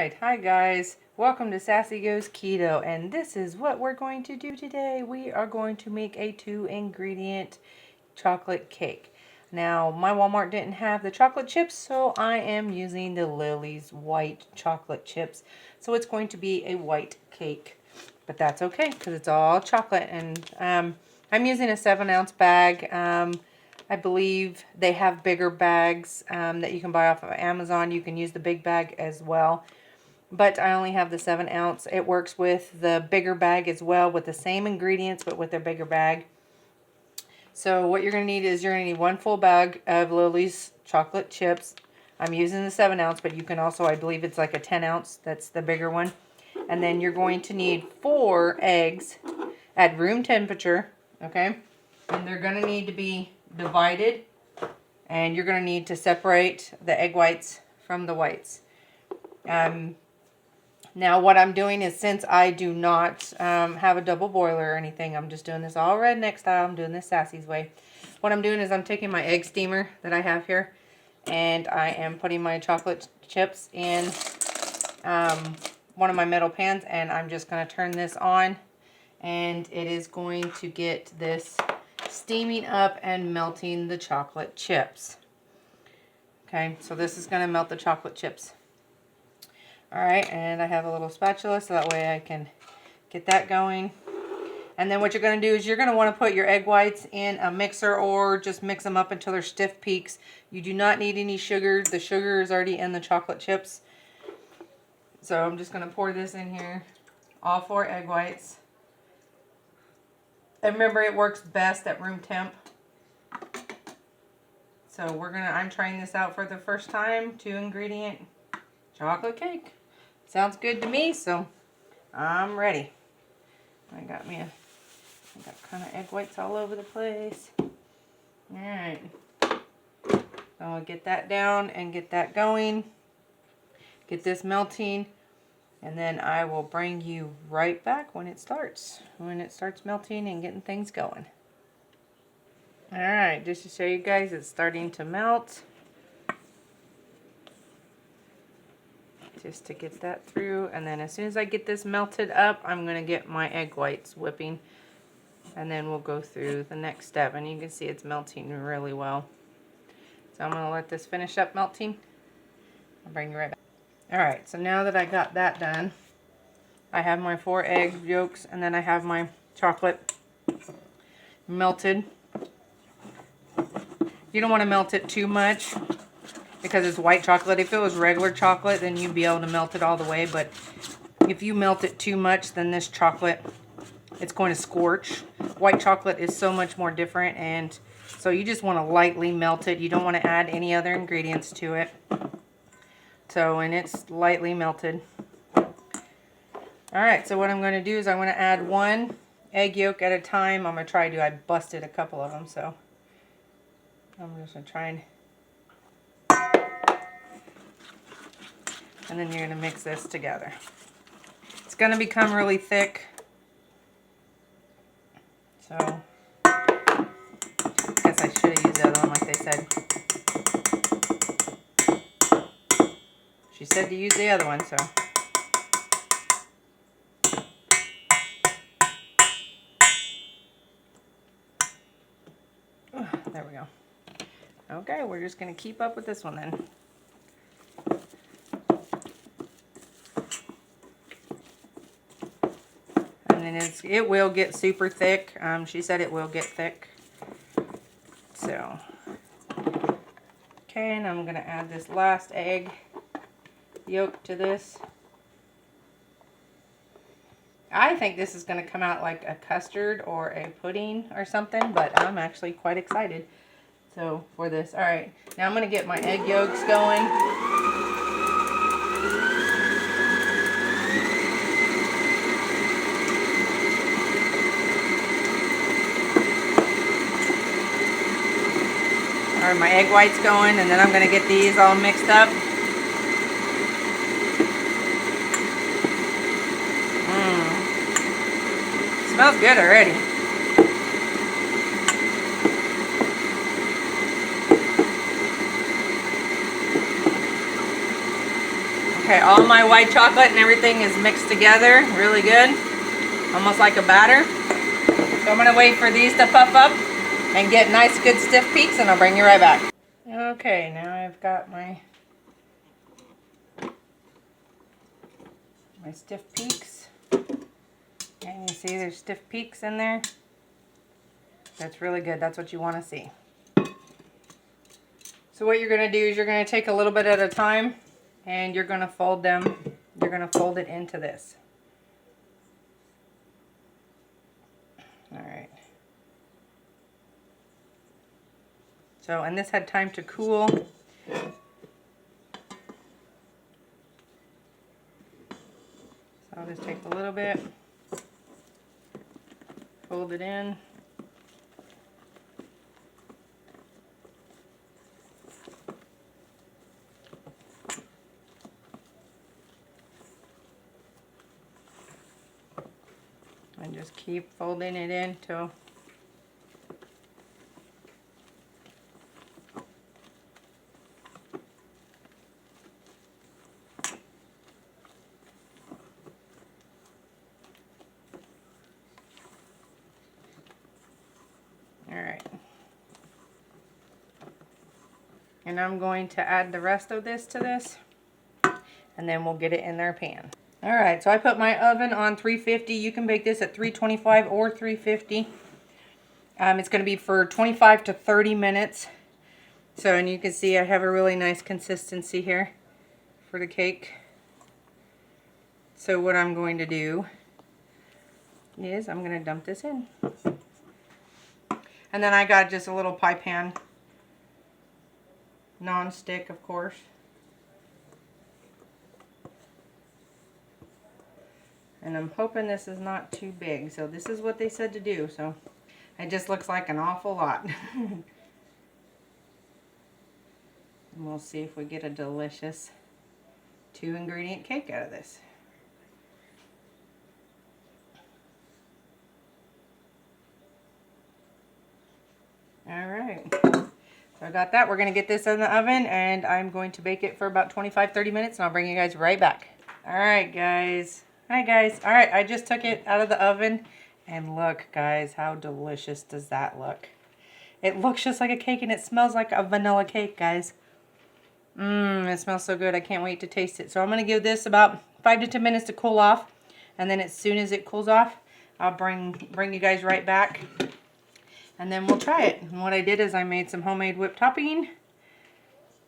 Alright, hi guys. Welcome to Sassy Goes Keto, and this is what we're going to do today. We are going to make a 2-ingredient chocolate cake. Now, my Walmart didn't have the chocolate chips, so I am using the Lily's white chocolate chips. So it's going to be a white cake, but that's okay because it's all chocolate. And I'm using a 7-ounce bag. I believe they have bigger bags that you can buy off of Amazon. You can use the big bag as well. But I only have the 7-ounce. It works with the bigger bag as well, with the same ingredients, but with their bigger bag. So what you're going to need is you're going to need 1 full bag of Lily's chocolate chips. I'm using the 7-ounce, but you can also, I believe it's like a 10-ounce. That's the bigger one. And then you're going to need 4 eggs at room temperature, okay? And they're going to need to be divided, and you're going to need to separate the egg whites from the whites. Now what I'm doing is, since I do not have a double boiler or anything, I'm just doing this all redneck style. I'm doing this Sassy's way. What I'm doing is I'm taking my egg steamer that I have here, and I am putting my chocolate chips in one of my metal pans, and I'm just going to turn this on, and it is going to get this steaming up and melting the chocolate chips. Okay, so this is going to melt the chocolate chips. Alright, and I have a little spatula so that way I can get that going. And then what you're going to do is you're going to want to put your egg whites in a mixer, or just mix them up until they're stiff peaks. You do not need any sugar. The sugar is already in the chocolate chips. So I'm just going to pour this in here. All 4 egg whites. And remember, it works best at room temp. So I'm trying this out for the first time. 2-ingredient chocolate cake. Sounds good to me, so I'm ready. I got kind of egg whites all over the place. Alright. So I'll get that down and get that going. Get this melting. And then I will bring you right back when it starts melting and getting things going. Alright, just to show you guys, it's starting to melt. Just to get that through. And then as soon as I get this melted up, I'm going to get my egg whites whipping. And then we'll go through the next step. And you can see it's melting really well. So I'm going to let this finish up melting. I'll bring you right back. Alright, so now that I got that done, I have my 4 egg yolks, and then I have my chocolate melted. You don't want to melt it too much because it's white chocolate. If it was regular chocolate, then you'd be able to melt it all the way. But if you melt it too much, then this chocolate, it's going to scorch. White chocolate is so much more different, and so you just want to lightly melt it. You don't want to add any other ingredients to it. So, and it's lightly melted. Alright, so what I'm going to do is I'm going to add 1 egg yolk at a time. I'm going to try to. I busted a couple of them, so I'm just going to try and then you're going to mix this together. It's going to become really thick. So, I guess I should have used the other one like they said. She said to use the other one, so. There we go. Okay, we're just going to keep up with this one then. And then it will get super thick. She said it will get thick. So, okay, and I'm going to add this last egg yolk to this. I think this is going to come out like a custard or a pudding or something, but I'm actually quite excited for this. Alright, now I'm going to get my egg yolks going. Alright, my egg whites going, and then I'm going to get these all mixed up. Smells good already. Okay, all my white chocolate and everything is mixed together really good, almost like a batter. So I'm gonna wait for these to puff up and get nice good stiff peaks, and I'll bring you right back. Okay, now I've got my stiff peaks, and you see there's stiff peaks in there. That's really good. That's what you want to see. So what you're going to do is you're going to take a little bit at a time, and you're going to fold them. You're going to fold it into this. All right. So, and this had time to cool. So I'll just take a little bit, fold it in. And just keep folding it in till alright. And I'm going to add the rest of this to this, and then we'll get it in our pan. Alright, so I put my oven on 350. You can bake this at 325 or 350. It's going to be for 25 to 30 minutes. So, and you can see I have a really nice consistency here for the cake. So what I'm going to do is I'm going to dump this in. And then I got just a little pie pan, non-stick of course. And I'm hoping this is not too big. So this is what they said to do. So it just looks like an awful lot. And we'll see if we get a delicious 2-ingredient cake out of this. Alright. So I got that. We're going to get this in the oven, and I'm going to bake it for about 25-30 minutes, and I'll bring you guys right back. Alright guys. Hi guys. Alright, I just took it out of the oven, and look guys, how delicious does that look? It looks just like a cake, and it smells like a vanilla cake, guys. It smells so good. I can't wait to taste it. So I'm going to give this about 5 to 10 minutes to cool off, and then as soon as it cools off, I'll bring you guys right back, and then we'll try it. And what I did is I made some homemade whipped topping.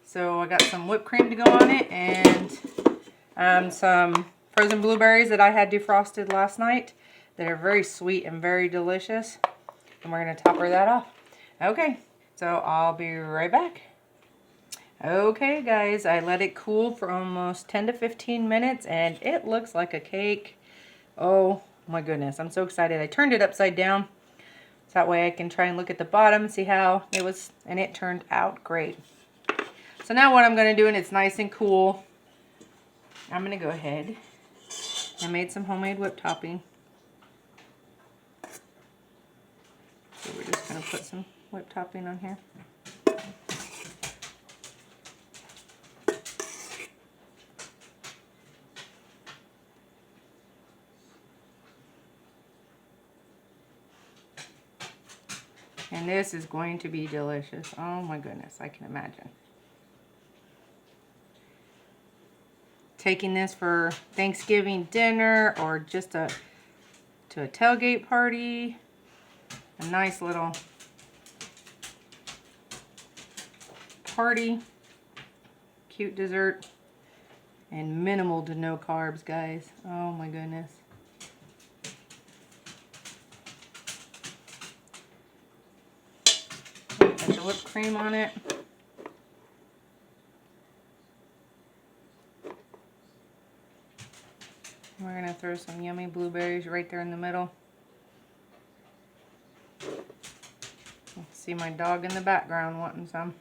So I got some whipped cream to go on it, and some frozen blueberries that I had defrosted last night that are very sweet and very delicious. And we're going to topper that off. Okay, so I'll be right back. Okay guys, I let it cool for almost 10 to 15 minutes, and it looks like a cake. Oh my goodness, I'm so excited. I turned it upside down so that way I can try and look at the bottom, see how it was, and it turned out great. So now what I'm going to do, and it's nice and cool, I'm going to go ahead. I made some homemade whipped topping. So we're just going to put some whipped topping on here. And this is going to be delicious. Oh my goodness, I can imagine. Taking this for Thanksgiving dinner, or just to a tailgate party. A nice little party. Cute dessert. And minimal to no carbs, guys. Oh my goodness. Put the whipped cream on it. We're going to throw some yummy blueberries right there in the middle. See my dog in the background wanting some.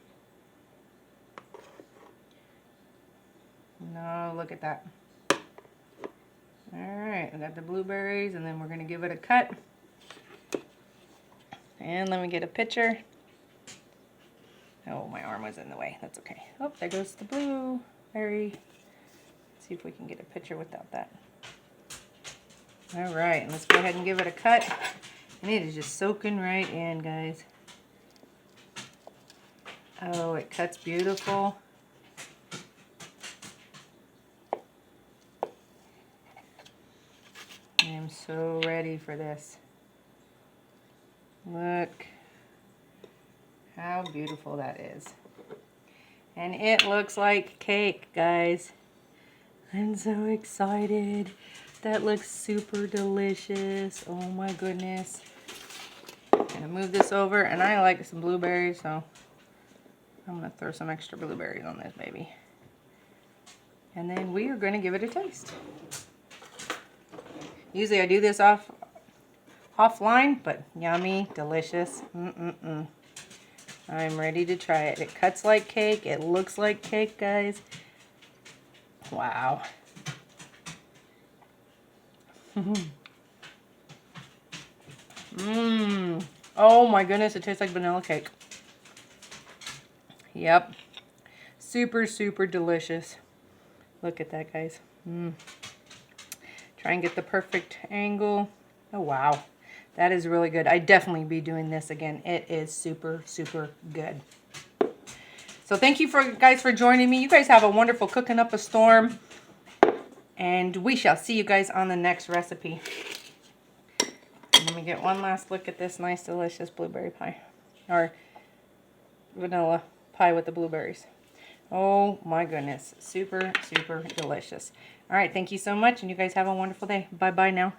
No, look at that. Alright, I got the blueberries, and then we're going to give it a cut. And let me get a picture. Oh, my arm was in the way. That's okay. Oh, there goes the blueberry. See if we can get a picture without that. All right, let's go ahead and give it a cut. And it is just soaking right in, guys. Oh, it cuts beautiful. I am so ready for this. Look how beautiful that is. And it looks like cake, guys. I'm so excited. That looks super delicious. Oh my goodness. I'm gonna move this over, and I like some blueberries, so I'm gonna throw some extra blueberries on this baby. And then we are gonna give it a taste. Usually I do this offline, but yummy, delicious. I'm ready to try it. It cuts like cake. It looks like cake, guys. Wow. Oh my goodness, it tastes like vanilla cake. Yep. Super, super delicious. Look at that, guys. Try and get the perfect angle. Oh, wow. That is really good. I'd definitely be doing this again. It is super, super good. So thank you guys for joining me. You guys have a wonderful cooking up a storm. And we shall see you guys on the next recipe. Let me get one last look at this nice, delicious blueberry pie. Or vanilla pie with the blueberries. Oh my goodness. Super, super delicious. All right. Thank you so much. And you guys have a wonderful day. Bye-bye now.